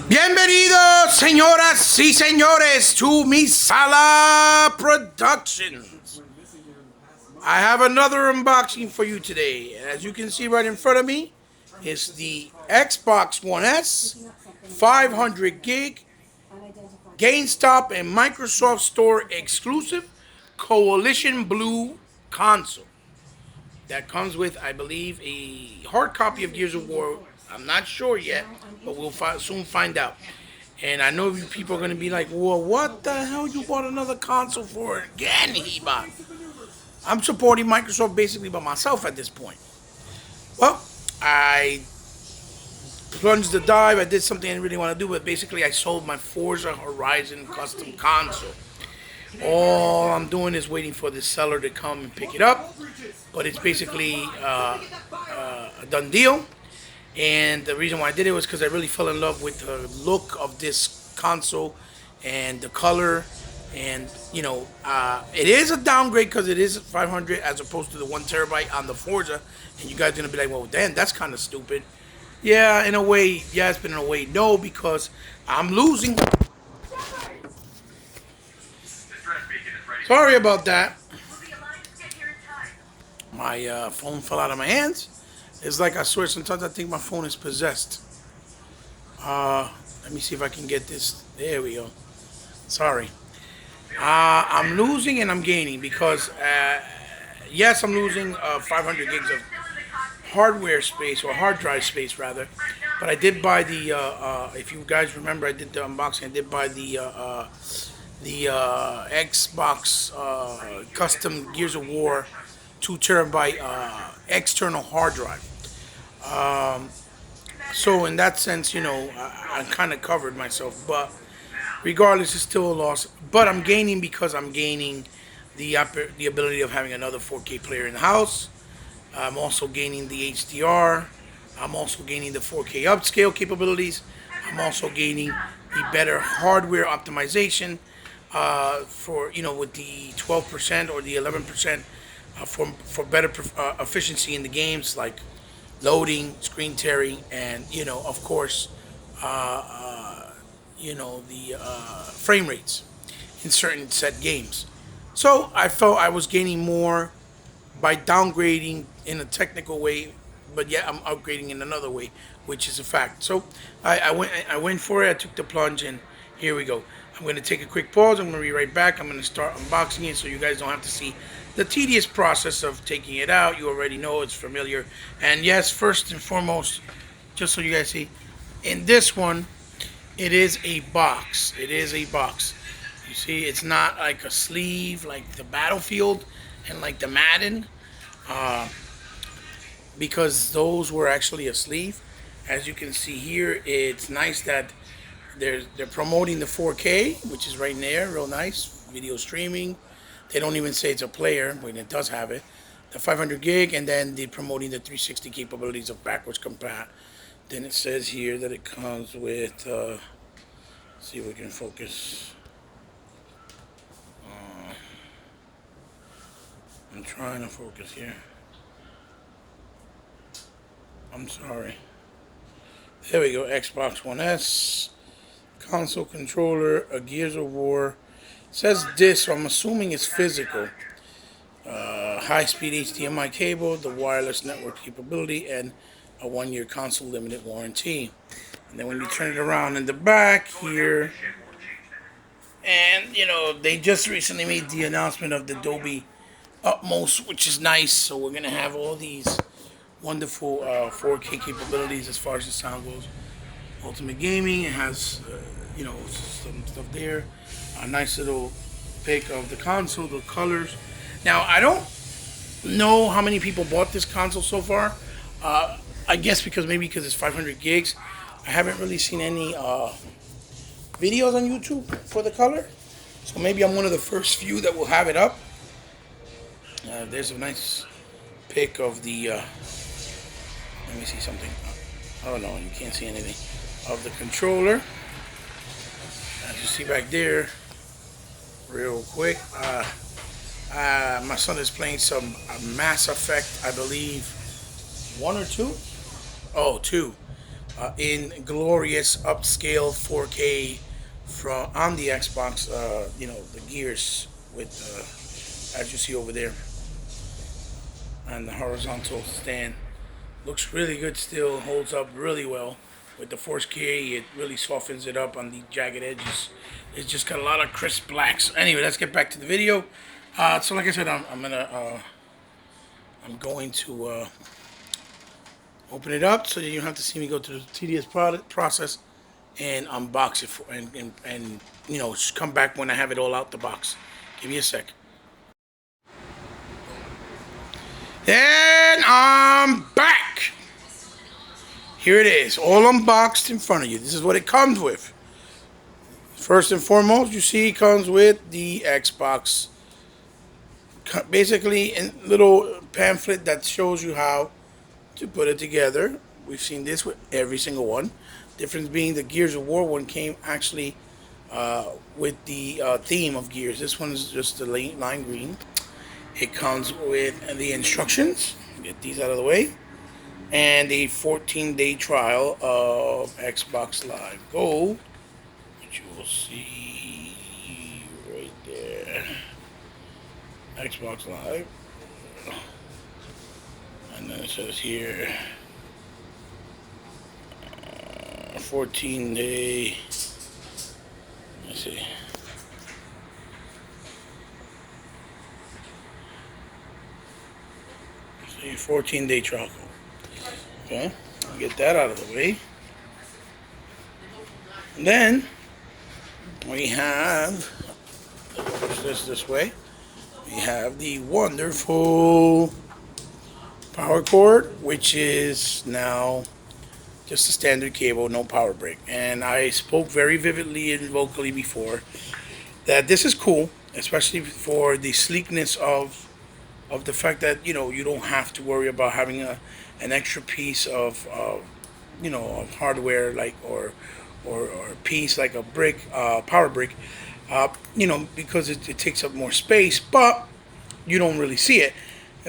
Bienvenidos, señoras y señores, to Mi Sala Productions. I have another unboxing for you today. As you can see right in front of me, is the Xbox One S 500 gig GameStop and Microsoft Store exclusive Coalition Blue console. That comes with, I believe, a hard copy of Gears of War. I'm not sure yet, but we'll soon find out. And I know you people are going to be like, well, what the hell you bought another console for again, He-Man? I'm supporting Microsoft basically by myself at this point. Well, I plunged the dive. I did something I didn't really want to do, but basically I sold my Forza Horizon custom console. All I'm doing is waiting for the seller to come and pick it up. But it's basically a done deal. And the reason why I did it was because I really fell in love with the look of this console and the color. And, you know, it is a downgrade because it is 500 as opposed to the 1 terabyte on the Forza. And you guys are going to be like, well, damn, that's kind of stupid. Yeah, in a way, yes, but in a way, no, because I'm losing. Sorry about that. My phone fell out of my hands. It's like, I swear, sometimes I think my phone is possessed. Let me see if I can get this. There we go. Sorry. I'm losing and I'm gaining because, yes, I'm losing 500 gigs of hardware space, or hard drive space rather. But I did buy the, if you guys remember, I did the unboxing. I did buy the Xbox custom Gears of War 2 terabyte external hard drive. So in that sense, you know, I kind of covered myself, but regardless, it's still a loss. But I'm gaining because I'm gaining the ability of having another 4K player in the house. I'm also gaining the HDR. I'm also gaining the 4K upscale capabilities. I'm also gaining the better hardware optimization for, you know, with the 12% or the 11%. For better efficiency in the games, like loading, screen tearing, and, you know, of course, you know, the frame rates in certain set games. So I felt I was gaining more by downgrading in a technical way, but yet I'm upgrading in another way, which is a fact. So I went for it. I took the plunge, and here we go. I'm going to take a quick pause. I'm going to be right back. I'm going to start unboxing it so you guys don't have to see the tedious process of taking it out. You already know, it's familiar. And yes, first and foremost, just so you guys see, in this one, it is a box. It is a box. You see, it's not like a sleeve like the Battlefield and like the Madden, because those were actually a sleeve. As you can see here, it's nice that they're promoting the 4K, which is right in there, real nice. Video streaming. They don't even say it's a player, but it does have it. The 500 gig, and then they're promoting the 360 capabilities of backwards compat. Then it says here that it comes with, see if we can focus. I'm trying to focus here. I'm sorry. There we go, Xbox One S, console controller, a Gears of War. It says disc, so I'm assuming it's physical. High-speed HDMI cable, the wireless network capability, and a 1-year console limited warranty. And then when you turn it around in the back here, and you know, they just recently made the announcement of the Dolby Atmos, which is nice. So we're gonna have all these wonderful 4K capabilities as far as the sound goes. Ultimate Gaming, it has you know, some stuff there. A nice little pic of the console, the colors. Now, I don't know how many people bought this console so far. I guess because it's 500 gigs. I haven't really seen any videos on YouTube for the color. So maybe I'm one of the first few that will have it up. There's a nice pic of the, let me see something. Oh no, you can't see anything. Of the controller. As you see back there, real quick, my son is playing some Mass Effect, I believe, 1 or 2? Oh, 2. in glorious upscale 4K from on the Xbox. The gears with as you see over there on the horizontal stand. Looks really good still, holds up really well. With the Force K, it really softens it up on the jagged edges. It's just got a lot of crisp blacks. Anyway, let's get back to the video. So like I said, I'm going to open it up so that you don't have to see me go through the tedious process and unbox it and come back when I have it all out the box. Give me a sec. And I'm back. Here it is, all unboxed in front of you. This is what it comes with. First and foremost, you see it comes with the Xbox. Basically, a little pamphlet that shows you how to put it together. We've seen this with every single one. Difference being the Gears of War one came actually with the theme of Gears. This one is just the lime green. It comes with the instructions. Get these out of the way. And a 14-day trial of Xbox Live Gold, which you will see right there. Xbox Live. And then it says here 14-day. Let's see. See, 14-day trial. Okay, I'll get that out of the way. And then we have, push this way, we have the wonderful power cord, which is now just a standard cable, no power brick. And I spoke very vividly and vocally before that this is cool, especially for the sleekness of the fact that you don't have to worry about having an extra piece of of hardware like or a piece like a brick power brick, because it takes up more space, but you don't really see it.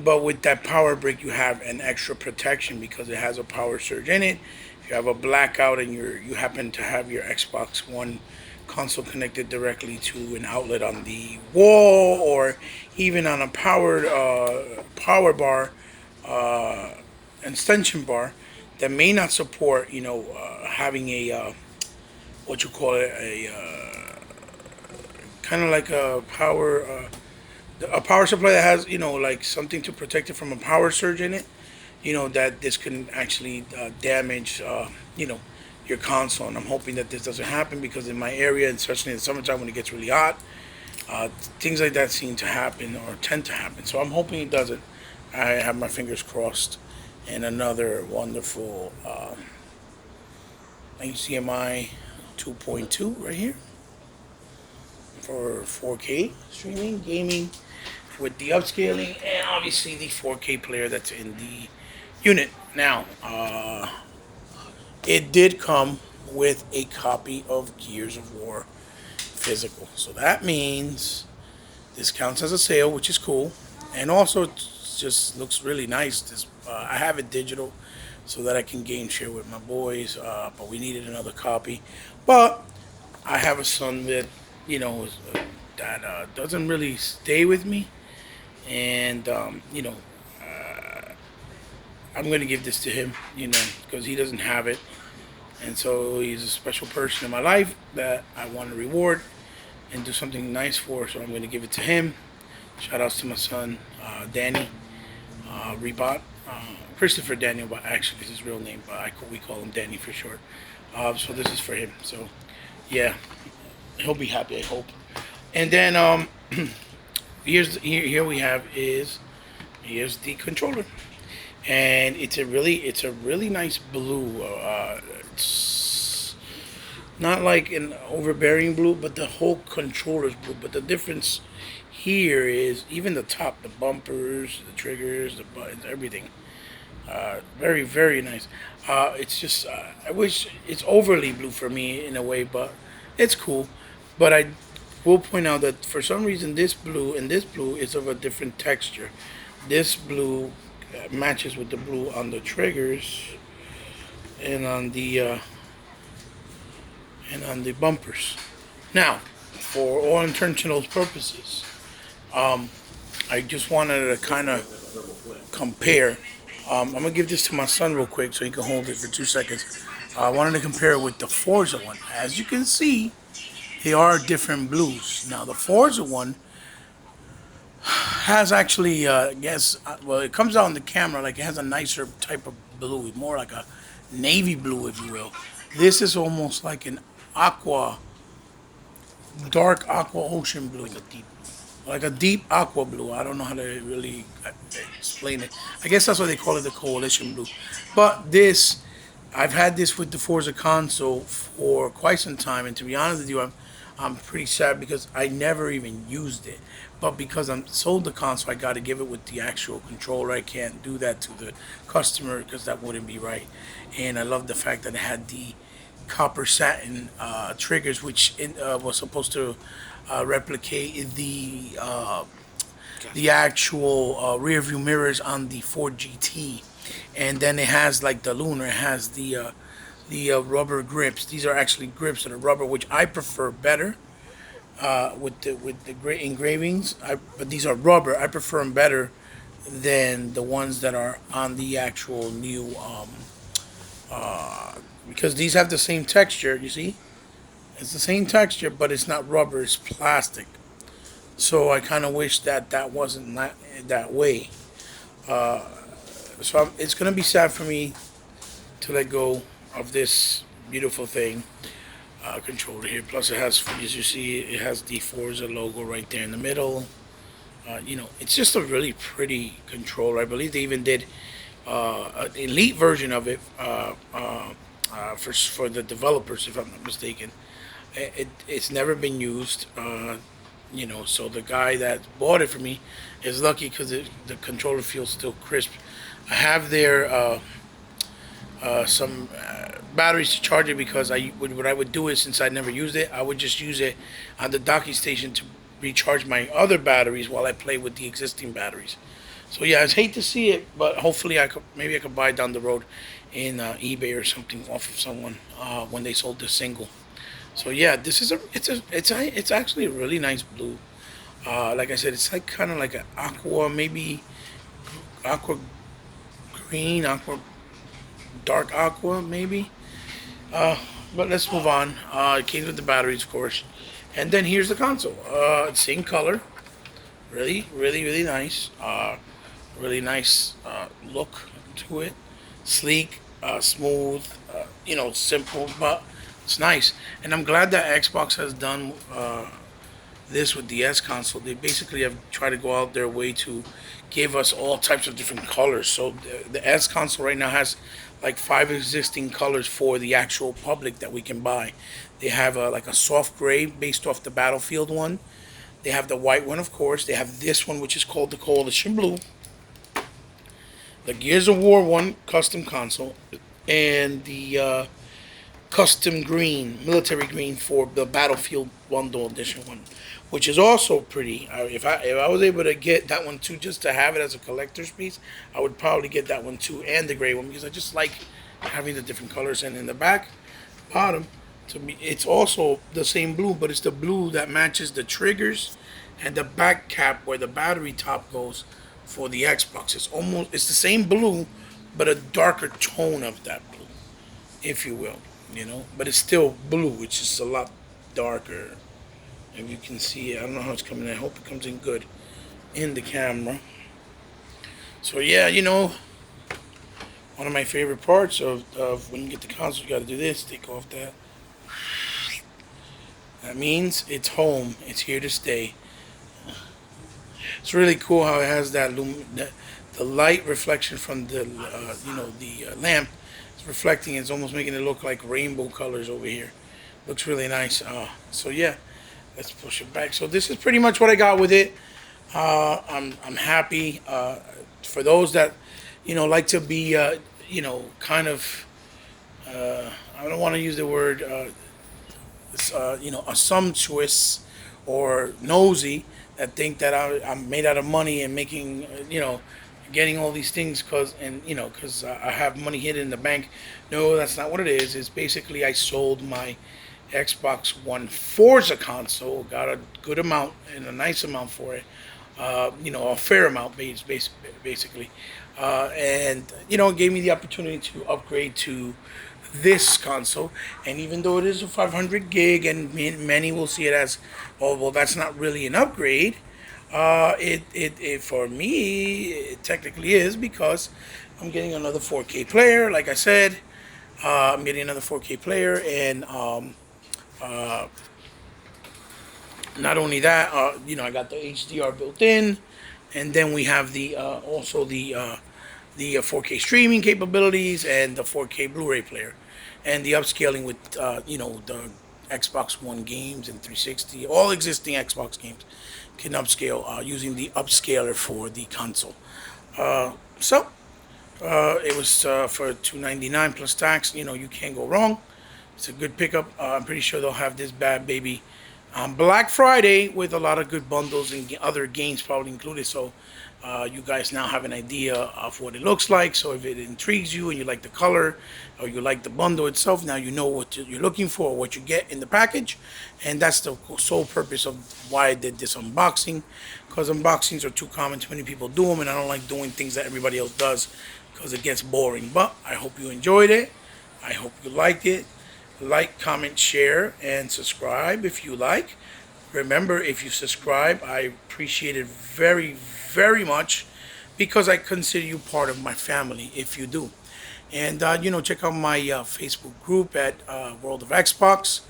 But with that power brick, you have an extra protection because it has a power surge in it. If you have a blackout and you happen to have your Xbox One console connected directly to an outlet on the wall or even on a power bar extension bar that may not support having a what you call it, a kind of like a power supply that has like something to protect it from a power surge in it, that this can actually damage your console. And I'm hoping that this doesn't happen because in my area, especially in the summertime when it gets really hot, things like that seem to happen or tend to happen. So I'm hoping it doesn't. I have my fingers crossed. And another wonderful HDMI 2.2 right here for 4K streaming, gaming with the upscaling, and obviously the 4K player that's in the unit. Now, it did come with a copy of Gears of War physical. So that means this counts as a sale, which is cool. And also, it just looks really nice. I have it digital so that I can game share with my boys, but we needed another copy. But I have a son that, that doesn't really stay with me. And, I'm going to give this to him, because he doesn't have it. And so he's a special person in my life that I want to reward and do something nice for. So I'm going to give it to him. Shout outs to my son, Danny Rebot. Christopher Daniel, but actually is his real name, but we call him Danny for short. So this is for him. So yeah, he'll be happy, I hope. And then here we have here's the controller. And it's a really nice blue. It's not like an overbearing blue, but the whole controller's blue. But the difference here is even the top, the bumpers, the triggers, the buttons, everything. Very, very nice. It's just I wish it's overly blue for me in a way, but it's cool. But I will point out that for some reason this blue and this blue is of a different texture. This blue matches with the blue on the triggers, and on the bumpers. Now, for all intentional purposes, I just wanted to kind of compare. I'm gonna give this to my son real quick so he can hold it for 2 seconds. I wanted to compare it with the Forza one. As you can see, they are different blues. Now, the Forza one has actually, yes, well, it comes out in the camera like it has a nicer type of blue, more like a navy blue, if you will. This is almost like an aqua, dark aqua ocean blue, like a deep aqua blue. I don't know how to really explain it. I guess that's why they call it the coalition blue. But this, I've had this with the Forza console for quite some time, and to be honest with you, I'm pretty sad because I never even used it. But because I'm sold the console, I got to give it with the actual controller. I can't do that to the customer because that wouldn't be right. And I love the fact that it had the copper satin triggers, which was supposed to replicate the actual rear view mirrors on the Ford GT. And then it has like the Lunar, it has the rubber grips. These are actually grips that are rubber, which I prefer better with the great engravings. But these are rubber. I prefer them better than the ones that are on the actual new because these have the same texture. You see, it's the same texture, but it's not rubber. It's plastic. So I kind of wish that that wasn't that way. So it's gonna be sad for me to let go of this beautiful thing controller here. Plus, it has, as you see, it has the Forza logo right there in the middle. It's just a really pretty controller. I believe they even did an elite version of it for the developers, if I'm not mistaken. It's never been used. So the guy that bought it for me is lucky because the controller feels still crisp. I have there some batteries to charge it because what I would do is, since I never used it, I would just use it on the docking station to recharge my other batteries while I play with the existing batteries. So yeah, I hate to see it, but hopefully maybe I could buy it down the road in eBay or something off of someone when they sold the single. So yeah, this is it's actually a really nice blue. Like I said, it's like kind of like an aqua, maybe aqua green, aqua dark aqua, maybe. But let's move on. It came with the batteries, of course, and then here's the console. Same color, really, really, really nice. Really nice look to it. Sleek, smooth. Simple, but it's nice. And I'm glad that Xbox has done this with the S console. They basically have tried to go out their way to give us all types of different colors. So the S console right now has like 5 existing colors for the actual public that we can buy. They have like a soft gray based off the Battlefield one. They have the white one, of course. They have this one, which is called the Coalition Blue. The Gears of War one custom console, and the custom green, military green for the Battlefield Bundle Edition one, which is also pretty. If I was able to get that one too, just to have it as a collector's piece, I would probably get that one too, and the gray one, because I just like having the different colors. And in the back bottom, to me, it's also the same blue, but it's the blue that matches the triggers and the back cap where the battery top goes for the Xbox. It's the same blue, but a darker tone of that blue, if you will. But it's still blue, which is a lot darker. If you can see it, I don't know how it's coming in. I hope it comes in good in the camera. So yeah, one of my favorite parts of when you get the console, you got to do this. Take off that. That means it's home. It's here to stay. It's really cool how it has that the light reflection from the lamp. It's reflecting. It's almost making it look like rainbow colors over here. Looks really nice. So yeah, let's push it back. So this is pretty much what I got with it. I'm happy. For those that like to be kind of I don't want to use the word assumptuous or nosy, that think that I'm made out of money and making getting all these things because I have money hidden in the bank. No, that's not what it is. It's basically I sold my Xbox One Forza console, got a good amount and a nice amount for it. A fair amount, basically, and it gave me the opportunity to upgrade to this console. And even though it is a 500 gig, and many will see it as, oh well, that's not really an upgrade. It for me it technically is because I'm getting another 4K player. Like I said, I'm getting another 4K player, and not only that, I got the HDR built in, and then we have the also the 4K streaming capabilities and the 4K Blu-ray player, and the upscaling with the Xbox One games and 360. All existing Xbox games can upscale using the upscaler for the console. So it was for $299 plus tax. You can't go wrong. It's a good pickup. I'm pretty sure they'll have this bad baby on Black Friday with a lot of good bundles and other games probably included. So you guys now have an idea of what it looks like. So if it intrigues you and you like the color or you like the bundle itself, now you know what you're looking for, what you get in the package. And that's the sole purpose of why I did this unboxing, because unboxings are too common. Too many people do them, and I don't like doing things that everybody else does because it gets boring. But I hope you enjoyed it. I hope you liked it. Like, comment, share, and subscribe if you like. Remember, if you subscribe, I appreciate it very, very much, because I consider you part of my family if you do. And, check out my Facebook group at World of Xbox.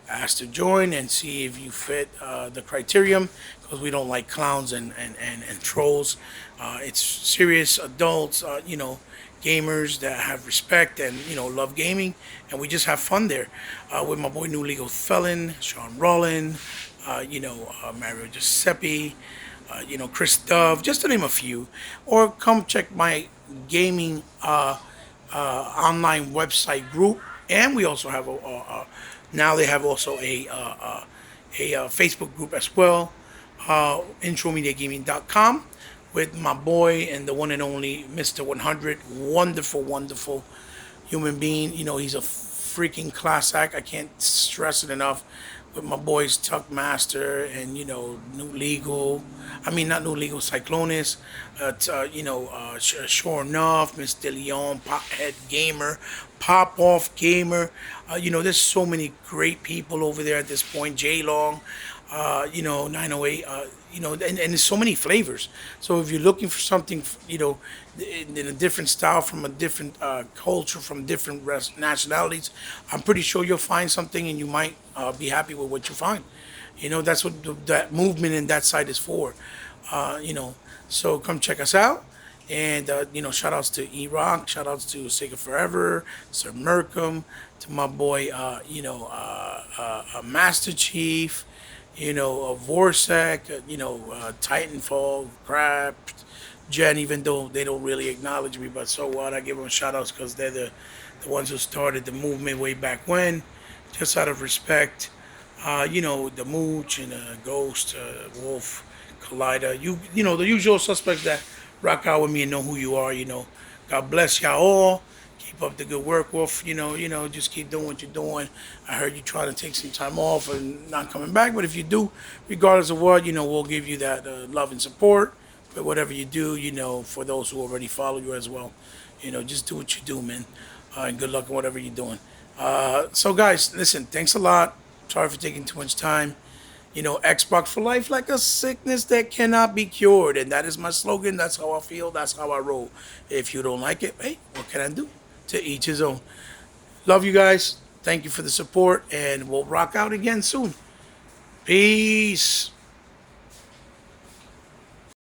Ask to join and see if you fit the criterion, because we don't like clowns and trolls. It's serious adults, gamers that have respect and love gaming, and we just have fun there with my boy New Legal Felon, Sean Rollin, Mario Giuseppe, Chris Dove, just to name a few. Or come check my gaming online website group, and we also have now they have also a Facebook group as well, intromediagaming.com, with my boy and the one and only Mr. 100. Wonderful, wonderful human being. He's a freaking class act. I can't stress it enough. With my boys Tuck Master and New Legal. I mean, not New Legal, Cyclonis. Sure Enough, Miss De Leon, Pophead Gamer, Pop Off Gamer. There's so many great people over there at this point. J Long. 908, and there's so many flavors. So if you're looking for something, in a different style, from a different culture, from different nationalities, I'm pretty sure you'll find something, and you might be happy with what you find. That's what that movement and that site is for. So come check us out. And, shout outs to E-Rock, shout outs to Sega Forever, Sir Merkham, to my boy, Master Chief, Vorsec, Titanfall, Crap, Jen, even though they don't really acknowledge me, but so what? I give them shout outs because they're the ones who started the movement way back when, just out of respect. The Mooch and Ghost, Wolf, Collider, the usual suspects that rock out with me and know who you are. God bless y'all all. Keep up the good work, Wolf. Just keep doing what you're doing. I heard you trying to take some time off and not coming back, but if you do, regardless of what, we'll give you that love and support. But whatever you do, for those who already follow you as well, just do what you do, man. And good luck in whatever you're doing. So guys, listen, thanks a lot. Sorry for taking too much time. Xbox for life, like a sickness that cannot be cured. And that is my slogan. That's how I feel. That's how I roll. If you don't like it, hey, what can I do? To each his own. Love you guys. Thank you for the support. And we'll rock out again soon. Peace.